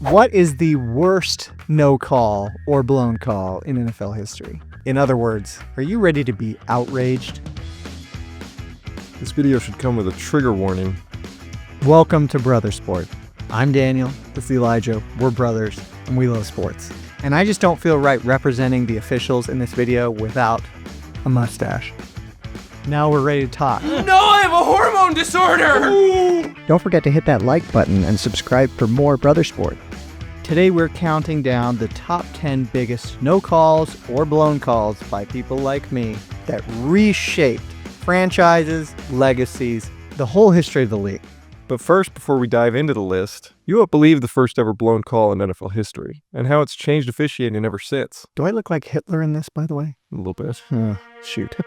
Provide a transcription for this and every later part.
What is the worst no call or blown call in NFL history? In other words, are you ready to be outraged? This video should come with a trigger warning. Welcome to Brother Sport. I'm Daniel, this is Elijah, we're brothers, and we love sports. And I just don't feel right representing the officials in this video without a mustache. Now we're ready to talk. No, I have a hormone disorder! Don't forget to hit that like button and subscribe for more Brother Sport. Today we're counting down the top 10 biggest no calls or blown calls by people like me that reshaped franchises, legacies, the whole history of the league. But first, before we dive into the list, you won't believe the first ever blown call in NFL history, and how it's changed officiating ever since. Do I look like Hitler in this, by the way? A little bit. Shoot.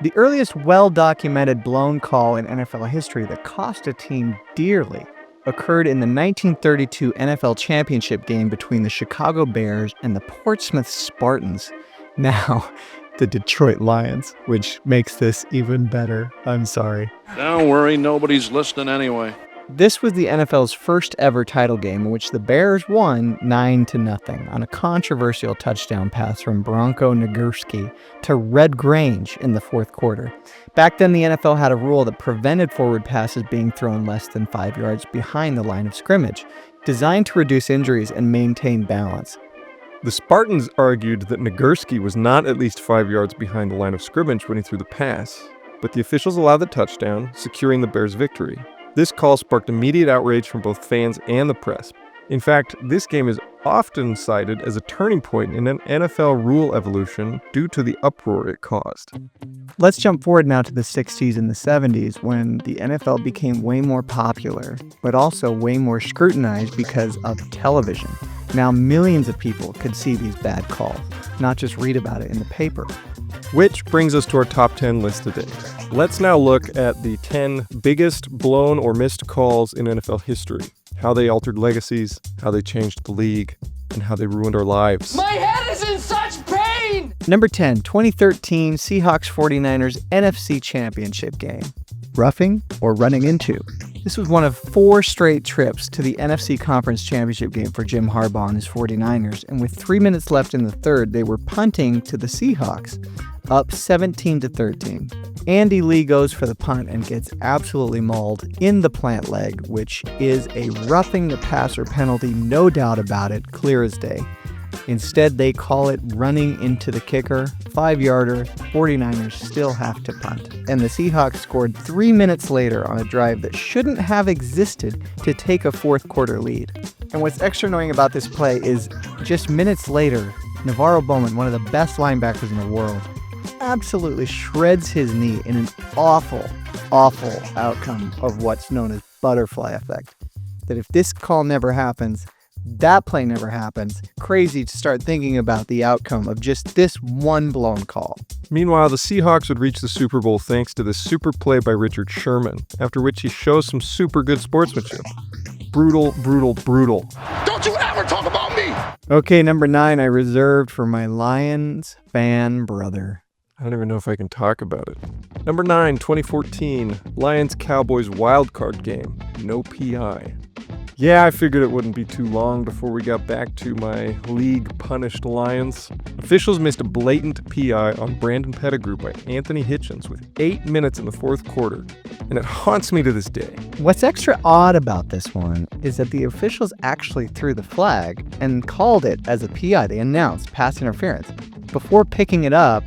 The earliest well-documented blown call in NFL history that cost a team dearly occurred in the 1932 NFL championship game between the Chicago Bears and the Portsmouth Spartans. Now, the Detroit Lions, which makes this even better. I'm sorry. Don't worry, nobody's listening anyway. This was the NFL's first ever title game in which the Bears won 9-0 on a controversial touchdown pass from Bronco Nagurski to Red Grange in the fourth quarter. Back then, the NFL had a rule that prevented forward passes being thrown less than 5 yards behind the line of scrimmage, designed to reduce injuries and maintain balance. The Spartans argued that Nagurski was not at least 5 yards behind the line of scrimmage when he threw the pass, but the officials allowed the touchdown, securing the Bears' victory. This call sparked immediate outrage from both fans and the press. In fact, this game is often cited as a turning point in an NFL rule evolution due to the uproar it caused. Let's jump forward now to the 60s and the 70s when the NFL became way more popular, but also way more scrutinized because of television. Now millions of people could see these bad calls, not just read about it in the paper. Which brings us to our top 10 list today. Let's now look at the 10 biggest blown or missed calls in NFL history, how they altered legacies, how they changed the league, and how they ruined our lives. My head is in such pain! Number 10, 2013 Seahawks 49ers NFC Championship game. Roughing or running into? This was one of 4 straight trips to the NFC Conference Championship game for Jim Harbaugh and his 49ers, and with 3 minutes left in the third, they were punting to the Seahawks, up 17-13. Andy Lee goes for the punt and gets absolutely mauled in the plant leg, which is a roughing the passer penalty, no doubt about it, clear as day. Instead, they call it running into the kicker, 5-yarder, 49ers still have to punt. And the Seahawks scored 3 minutes later on a drive that shouldn't have existed to take a fourth quarter lead. And what's extra annoying about this play is just minutes later, Navarro Bowman, one of the best linebackers in the world, absolutely shreds his knee in an awful outcome of what's known as butterfly effect. That if this call never happens, that play never happens. Crazy to start thinking about the outcome of just this one blown call. Meanwhile, the Seahawks would reach the Super Bowl thanks to this super play by Richard Sherman, after which he shows some super good sportsmanship. Brutal. Don't you ever talk about me! Okay, number 9 I reserved for my Lions fan brother. I don't even know if I can talk about it. Number 9, 2014, Lions-Cowboys wildcard game. No PI. Yeah, I figured it wouldn't be too long before we got back to my league-punished Lions. Officials missed a blatant PI on Brandon Pettigrew by Anthony Hitchens with 8 minutes in the fourth quarter, and it haunts me to this day. What's extra odd about this one is that the officials actually threw the flag and called it as a PI. They announced pass interference before picking it up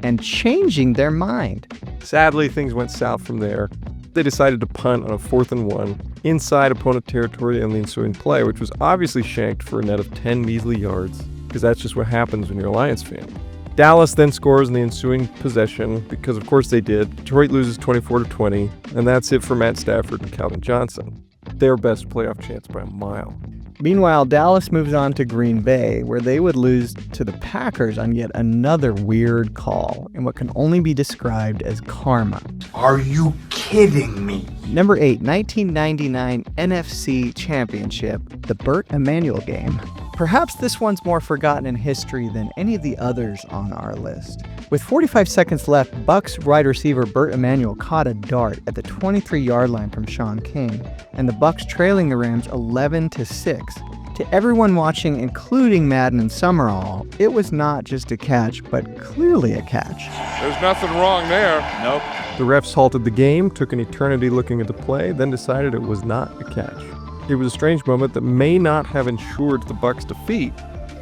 and changing their mind. Sadly, things went south from there. They decided to punt on a 4th and 1 inside opponent territory on the ensuing play, which was obviously shanked for a net of 10 measly yards, because that's just what happens when you're a Lions fan. Dallas then scores in the ensuing possession, because of course they did. Detroit loses 24-20, and that's it for Matt Stafford and Calvin Johnson. Their best playoff chance by a mile. Meanwhile, Dallas moves on to Green Bay, where they would lose to the Packers on yet another weird call in what can only be described as karma. Are you kidding me? Number 8, 1999 NFC Championship, the Burt Emanuel game. Perhaps this one's more forgotten in history than any of the others on our list. With 45 seconds left, Bucks wide receiver Burt Emanuel caught a dart at the 23-yard line from Sean King, and the Bucks trailing the Rams 11-6. To everyone watching, including Madden and Summerall, it was not just a catch, but clearly a catch. There's nothing wrong there. Nope. The refs halted the game, took an eternity looking at the play, then decided it was not a catch. It was a strange moment that may not have ensured the Bucks' defeat,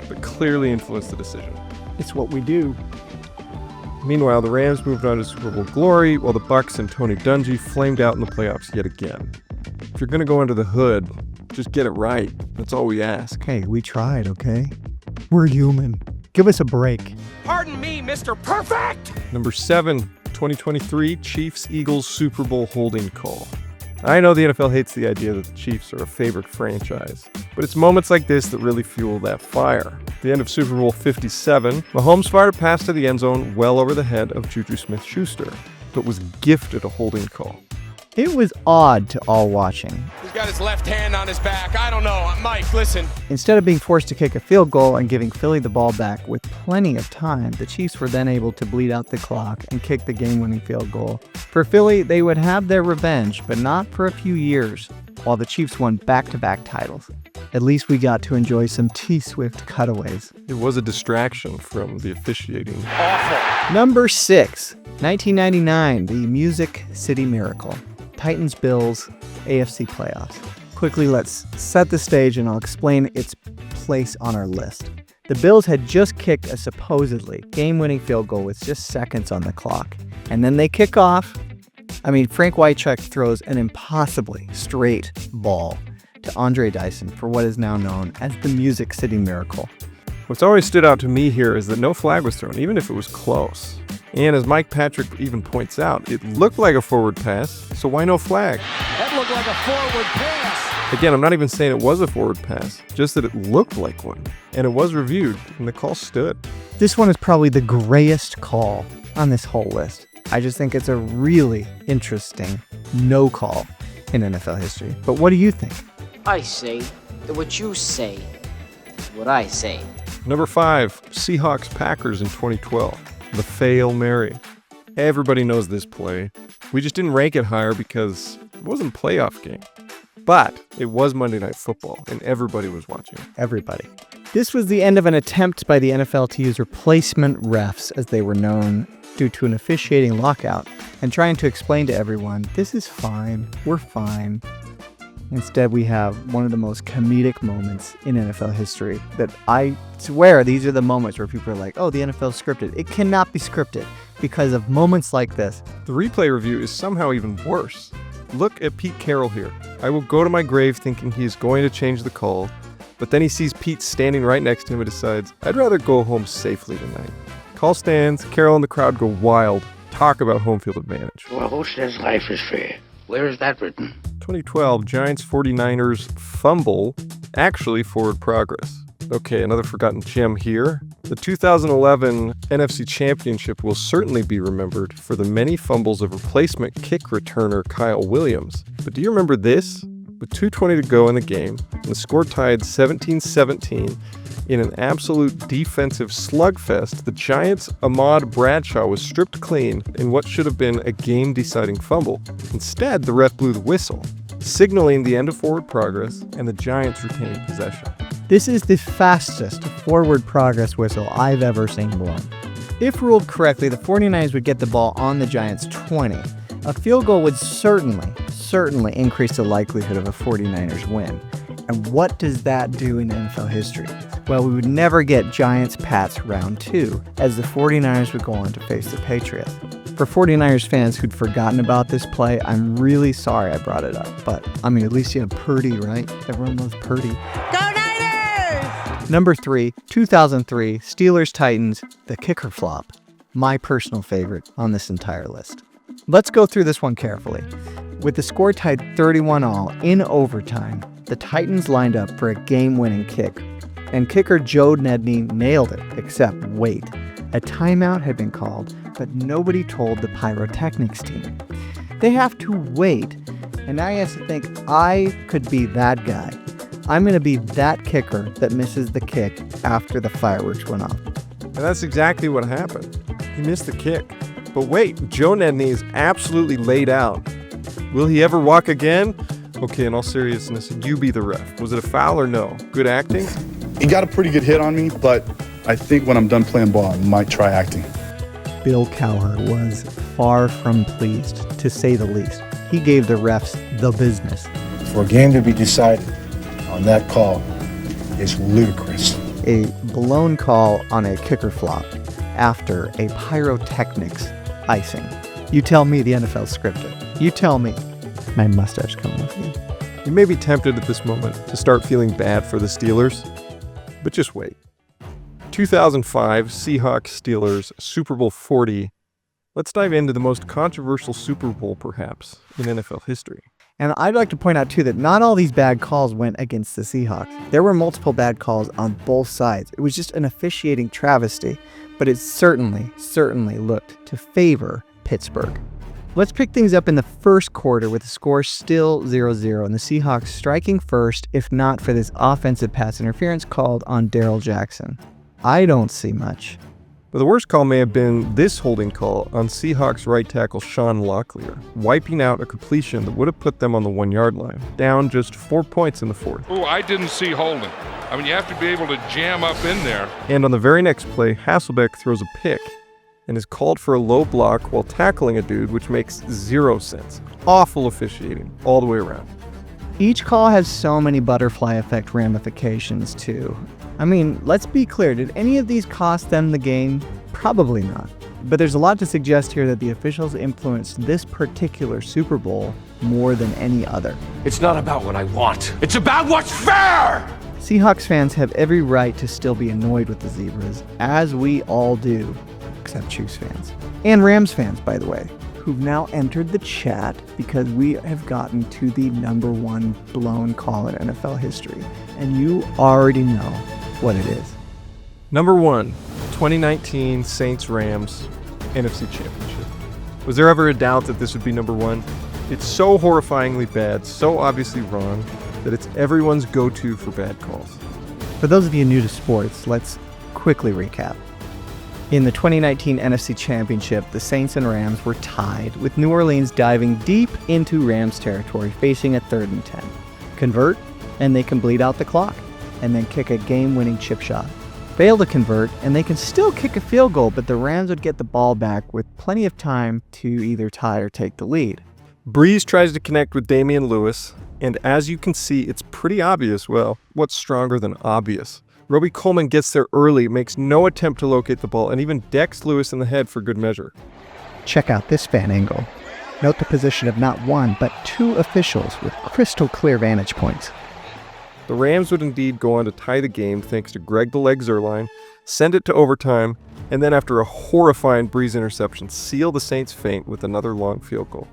but clearly influenced the decision. It's what we do. Meanwhile, the Rams moved on to Super Bowl glory, while the Bucks and Tony Dungy flamed out in the playoffs yet again. If you're going to go under the hood, just get it right. That's all we ask. Hey, we tried, okay? We're human. Give us a break. Pardon me, Mr. Perfect! Number 7, 2023 Chiefs-Eagles Super Bowl holding call. I know the NFL hates the idea that the Chiefs are a favorite franchise, but it's moments like this that really fuel that fire. At the end of Super Bowl 57, Mahomes fired a pass to the end zone well over the head of Juju Smith-Schuster, but was gifted a holding call. It was odd to all watching. He's got his left hand on his back. I don't know. Mike, listen. Instead of being forced to kick a field goal and giving Philly the ball back with plenty of time, the Chiefs were then able to bleed out the clock and kick the game-winning field goal. For Philly, they would have their revenge, but not for a few years, while the Chiefs won back-to-back titles. At least we got to enjoy some T-Swift cutaways. It was a distraction from the officiating. Awful. Number 6, 1999, the Music City Miracle. Titans-Bills AFC playoffs. Quickly, let's set the stage and I'll explain its place on our list. The Bills had just kicked a supposedly game-winning field goal with just seconds on the clock. And then they kick off. Frank Wycheck throws an impossibly straight ball to Andre Dyson for what is now known as the Music City Miracle. What's always stood out to me here is that no flag was thrown, even if it was close. And as Mike Patrick even points out, it looked like a forward pass, so why no flag? That looked like a forward pass. Again, I'm not even saying it was a forward pass, just that it looked like one. And it was reviewed, and the call stood. This one is probably the grayest call on this whole list. I just think it's a really interesting no call in NFL history. But what do you think? I say that what you say is what I say. Number 5, Seahawks-Packers in 2012. The Fail Mary. Everybody knows this play. We just didn't rank it higher because it wasn't a playoff game. But it was Monday Night Football, and everybody was watching. Everybody. This was the end of an attempt by the NFL to use replacement refs, as they were known, due to an officiating lockout, and trying to explain to everyone, this is fine, we're fine. Instead, we have one of the most comedic moments in NFL history that I swear these are the moments where people are like, oh, the NFL's scripted. It cannot be scripted because of moments like this. The replay review is somehow even worse. Look at Pete Carroll here. I will go to my grave thinking he is going to change the call, but then he sees Pete standing right next to him and decides, I'd rather go home safely tonight. Call stands, Carroll and the crowd go wild. Talk about home field advantage. Well, who says life is fair? Where is that written? 2012 Giants 49ers fumble, actually forward progress. Okay, another forgotten gem here. The 2011 NFC Championship will certainly be remembered for the many fumbles of replacement kick returner Kyle Williams. But do you remember this? With 2:20 to go in the game, and the score tied 17-17, in an absolute defensive slugfest, the Giants' Ahmad Bradshaw was stripped clean in what should have been a game-deciding fumble. Instead, the ref blew the whistle, signaling the end of forward progress, and the Giants retained possession. This is the fastest forward progress whistle I've ever seen blown. If ruled correctly, the 49ers would get the ball on the Giants' 20. A field goal would certainly increase the likelihood of a 49ers win. And what does that do in NFL history? Well, we would never get Giants-Pats round 2, as the 49ers would go on to face the Patriots. For 49ers fans who'd forgotten about this play, I'm really sorry I brought it up. But, at least you have Purdy, right? Everyone loves Purdy. Go Niners! Number 3, 2003, Steelers-Titans, the kicker flop. My personal favorite on this entire list. Let's go through this one carefully. With the score tied 31-all in overtime, the Titans lined up for a game-winning kick, and kicker Joe Nedney nailed it, except wait. A timeout had been called, but nobody told the pyrotechnics team. They have to wait, and now he has to think, I could be that guy. I'm going to be that kicker that misses the kick after the fireworks went off. And that's exactly what happened. He missed the kick. But wait, Joe Nedney is absolutely laid out. Will he ever walk again? Okay, in all seriousness, you be the ref. Was it a foul or no? Good acting? He got a pretty good hit on me, but I think when I'm done playing ball, I might try acting. Bill Cowher was far from pleased, to say the least. He gave the refs the business. For a game to be decided on that call is ludicrous. A blown call on a kicker flop after a pyrotechnics icing. You tell me the NFL scripted. You tell me. My mustache coming with you. You may be tempted at this moment to start feeling bad for the Steelers, but just wait. 2005 Seahawks-Steelers Super Bowl 40. Let's dive into the most controversial Super Bowl, perhaps, in NFL history. And I'd like to point out, too, that not all these bad calls went against the Seahawks. There were multiple bad calls on both sides. It was just an officiating travesty, but it certainly looked to favor Pittsburgh. Let's pick things up in the first quarter with the score still 0-0 and the Seahawks striking first, if not for this offensive pass interference called on Darrell Jackson. I don't see much. But the worst call may have been this holding call on Seahawks right tackle Sean Locklear, wiping out a completion that would have put them on the 1-yard line, down just 4 points in the fourth. Oh, I didn't see holding. I mean, you have to be able to jam up in there. And on the very next play, Hasselbeck throws a pick and is called for a low block while tackling a dude, which makes 0 sense. Awful officiating all the way around. Each call has so many butterfly effect ramifications, too. I mean, let's be clear, did any of these cost them the game? Probably not. But there's a lot to suggest here that the officials influenced this particular Super Bowl more than any other. It's not about what I want. It's about what's fair! Seahawks fans have every right to still be annoyed with the Zebras, as we all do, except Chiefs fans. And Rams fans, by the way, who've now entered the chat because we have gotten to the #1 blown call in NFL history. And you already know what it is. Number 1, 2019 Saints-Rams NFC Championship. Was there ever a doubt that this would be number 1? It's so horrifyingly bad, so obviously wrong, that it's everyone's go-to for bad calls. For those of you new to sports, let's quickly recap. In the 2019 NFC Championship, the Saints and Rams were tied, with New Orleans diving deep into Rams territory, facing a 3rd and 10. Convert, and they can bleed out the clock, and then kick a game-winning chip shot. Fail to convert, and they can still kick a field goal, but the Rams would get the ball back with plenty of time to either tie or take the lead. Breeze tries to connect with Damian Lewis, and as you can see, it's pretty obvious. Well, what's stronger than obvious? Roby Coleman gets there early, makes no attempt to locate the ball, and even decks Lewis in the head for good measure. Check out this fan angle. Note the position of not one, but 2 officials with crystal clear vantage points. The Rams would indeed go on to tie the game thanks to Greg the Leg Zuerlein, send it to overtime, and then after a horrifying Breeze interception, seal the Saints' fate with another long field goal.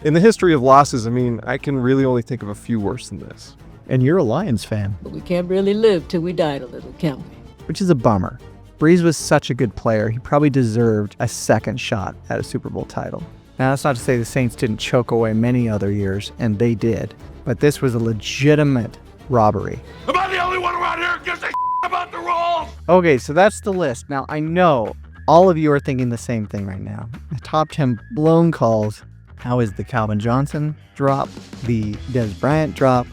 In the history of losses, I can really only think of a few worse than this. And you're a Lions fan. But we can't really live till we die a little, can we? Which is a bummer. Breeze was such a good player, he probably deserved a second shot at a Super Bowl title. Now, that's not to say the Saints didn't choke away many other years, and they did. But this was a legitimate robbery. Am I the only one around here who gives a about the rules? Okay, so that's the list. Now, I know all of you are thinking the same thing right now. The top 10 blown calls. How is the Calvin Johnson drop, the Des Bryant drop,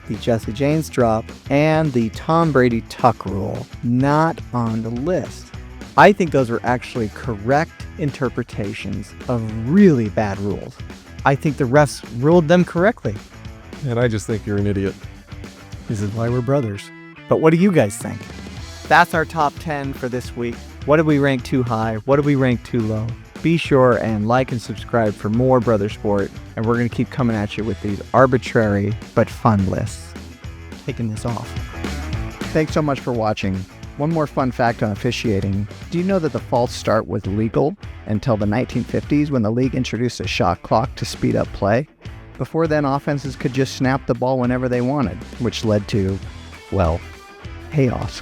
the Jesse James drop, and the Tom Brady tuck rule not on the list? I think those are actually correct interpretations of really bad rules. I think the refs ruled them correctly. And I just think you're an idiot. This is why we're brothers. But what do you guys think? That's our top 10 for this week. What did we rank too high? What did we rank too low? Be sure and like and subscribe for more Brother Sport, and we're going to keep coming at you with these arbitrary but fun lists. Taking this off. Thanks so much for watching. One more fun fact on officiating. Do you know that the false start was legal until the 1950s when the league introduced a shot clock to speed up play? Before then, offenses could just snap the ball whenever they wanted, which led to, well, chaos.